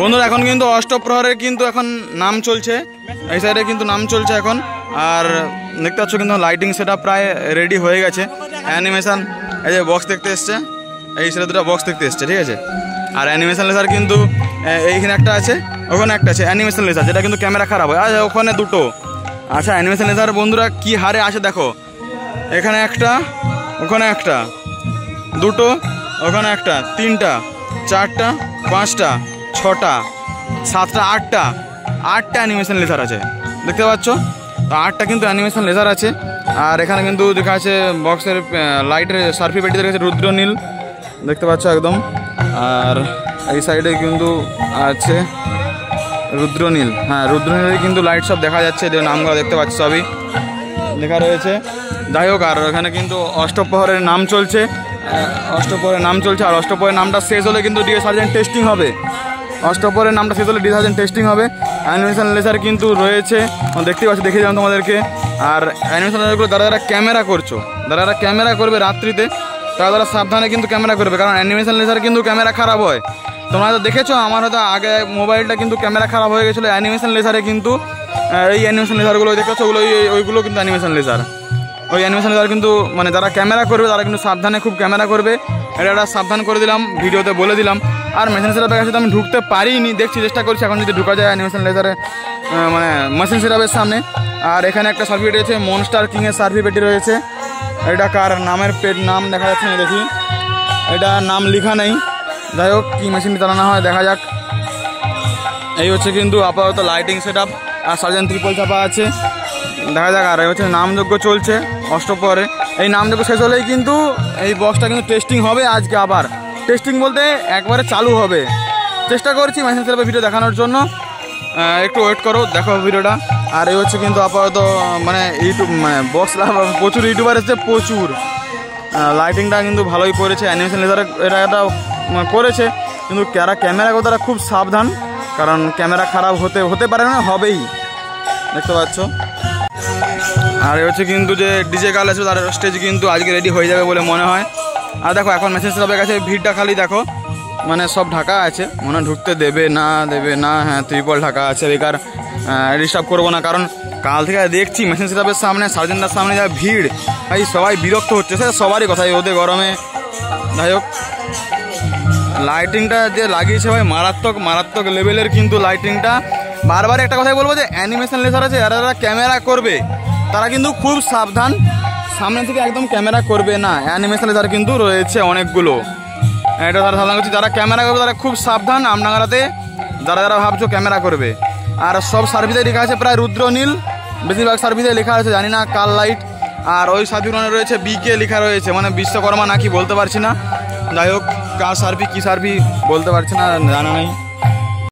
বন্ধুরা এখন কিন্তু অষ্টপ্রহরের কিন্তু এখন নাম চলছে, এই সাইডে কিন্তু নাম চলছে এখন। আর দেখতে পাচ্ছ কিন্তু লাইটিং সেটা প্রায় রেডি হয়ে গেছে। অ্যানিমেশন এই যে বক্স দেখতে এসছে, এই সাইডে দুটো বক্স দেখতে এসছে, ঠিক আছে। আর অ্যানিমেশন লেজার কিন্তু এইখানে একটা আছে, ওখানে একটা আছে অ্যানিমেশন লেজার, যেটা কিন্তু ক্যামেরা খারাপ হয়। আচ্ছা ওখানে দুটো, আচ্ছা অ্যানিমেশন লেজার বন্ধুরা কি হারে আসে দেখো, এখানে একটা, ওখানে একটা, দুটো, ওখানে একটা, তিনটা, চারটা, পাঁচটা, ছটা, সাতটা, আটটা অ্যানিমেশন লেজার আছে, দেখতে পাচ্ছ। তো আটটা কিন্তু অ্যানিমেশন লেজার আছে। আর এখানে কিন্তু দেখা আছে বক্সের লাইটের সার্ফি পেটি দেখা আছে রুদ্রনীল, দেখতে পাচ্ছ একদম। আর এই সাইডে কিন্তু আছে রুদ্রনীল, হ্যাঁ রুদ্রনীলের কিন্তু লাইট সব দেখা যাচ্ছে, যে নামগুলো দেখতে পাচ্ছি সবই লেখা রয়েছে। যাই হোক, আর এখানে কিন্তু অষ্টপ্রহরের নাম চলছে, অষ্টপ্রহরের নাম চলছে। আর অষ্টপ্রহরের নামটা শেষ হলে কিন্তু ডিএ সার্জেন্ট টেস্টিং হবে, অষ্টপ্রহরের নামটা শেষ হলে ডিএ সার্জেন্ট টেস্টিং হবে। অ্যানিমেশন লেজার কিন্তু রয়েছে, দেখতে পাচ্ছি, দেখে দিলাম তোমাদেরকে। আর অ্যানিমেশন লেজারগুলো যারা ক্যামেরা করছো, যারা ক্যামেরা করবে রাত্রিতে, তারা সাবধানে কিন্তু ক্যামেরা করবে, কারণ অ্যানিমেশন লেজার কিন্তু ক্যামেরা খারাপ হয়। তোমরা হয়তো দেখেছো, আমার হয়তো আগে মোবাইলটা কিন্তু ক্যামেরা খারাপ হয়ে গেছিলো অ্যানিমেশন লেজারে, কিন্তু এই অ্যানিমেশন লেজারগুলো দেখেছো ওগুলো ওইগুলো কিন্তু অ্যানিমেশন লেজার, ওই অ্যানিমেশন লেজার কিন্তু মানে যারা ক্যামেরা করবে তারা কিন্তু সাবধানে খুব ক্যামেরা করবে, এটা সাবধান করে দিলাম, ভিডিওতে বলে দিলাম। আর মেশিন সেটআপের কাছে তো আমি ঢুকতে পারিনি, দেখছি চেষ্টা করছি এখন যদি ঢুকা যায় অ্যানিমেশন লেজারে, মানে মেশিন সেটআপের সামনে। আর এখানে একটা সার্ভি পেটি রয়েছে, মনস্টার কিংয়ের সার্ভি পেটি রয়েছে। এটা কার নামের নাম দেখা যাচ্ছে না, দেখি এটা নাম লেখা নেই। যাই হোক, কী মেশিনটি চালানো হয় দেখা যাক। এই হচ্ছে কিন্তু আপাতত লাইটিং সেটআপ, আর সার্জেন্ট ত্রিপল চাপা আছে, দেখা যাক। আর এই হচ্ছে নামযজ্ঞ চলছে অষ্টপ্রহরে, এই নামযজ্ঞ শেষ হলেই কিন্তু এই বক্সটা কিন্তু টেস্টিং হবে আজকে। আবার টেস্টিং বলতে একবারে চালু হবে, চেষ্টা করছি মেশিন সেটআপের ভিডিও দেখানোর জন্য, একটু ওয়েট করো, দেখো ভিডিওটা। আর এই হচ্ছে কিন্তু আপাতত মানে ইউটিউব মানে বক্স প্রচুর ইউটিউবার এসেছে, প্রচুর লাইটিংটা কিন্তু ভালোই করেছে অ্যানিমেশন লেজারে, এটা করেছে। কিন্তু যারা ক্যামেরা করে তারা খুব সাবধান, কারণ ক্যামেরা খারাপ হতে পারে না, হবেই, দেখতে পাচ্ছ। আর হচ্ছে কিন্তু যে ডিজে গার্ল আছে তার স্টেজ কিন্তু আজকে রেডি হয়ে যাবে বলে মনে হয়। আর দেখো এখন মেসেজ সেটআপের কাছে ভিড়টা খালি দেখো, মানে সব ঢাকা আছে, মনে ঢুকতে দেবে না, হ্যাঁ ত্রিপল ঢাকা আছে, বেকার ডিস্টার্ব করবো না। কারণ কাল থেকে দেখছি মেশিন সেটআপের সামনে সার্জেন্টের সামনে যা ভিড়, ভাই সবাই বিরক্ত হচ্ছে, সে সবারই কথাই, ওদের গরমে। যাই হোক, লাইটিংটা যে লাগিয়েছে ভাই মারাত্মক লেভেলের কিন্তু লাইটিংটা। বারবার একটা কথাই বলবো যে অ্যানিমেশন লেজার আছে, যারা ক্যামেরা করবে তারা কিন্তু খুব সাবধান, সামনে থেকে একদম ক্যামেরা করবে না। অ্যানিমেশন লেজার কিন্তু রয়েছে অনেকগুলো, এটা তারা সাবধান করছি, যারা ক্যামেরা করবে তারা খুব সাবধান। আমনাগারাতে যারা ভাবছো ক্যামেরা করবে। আর সব সার্ভিসে লেখা আছে প্রায় রুদ্রনীল, বেশিরভাগ সার্ভিসে লেখা আছে, জানি না কাল লাইট। আর ওই সার্ভিসে রয়েছে বিকে লেখা রয়েছে, মানে বিশ্বকর্মা নাকি বলতে পারছি না। যাই হোক, কার সার্ভি কী সার্ভি বলতে পারছি না, জানা নেই।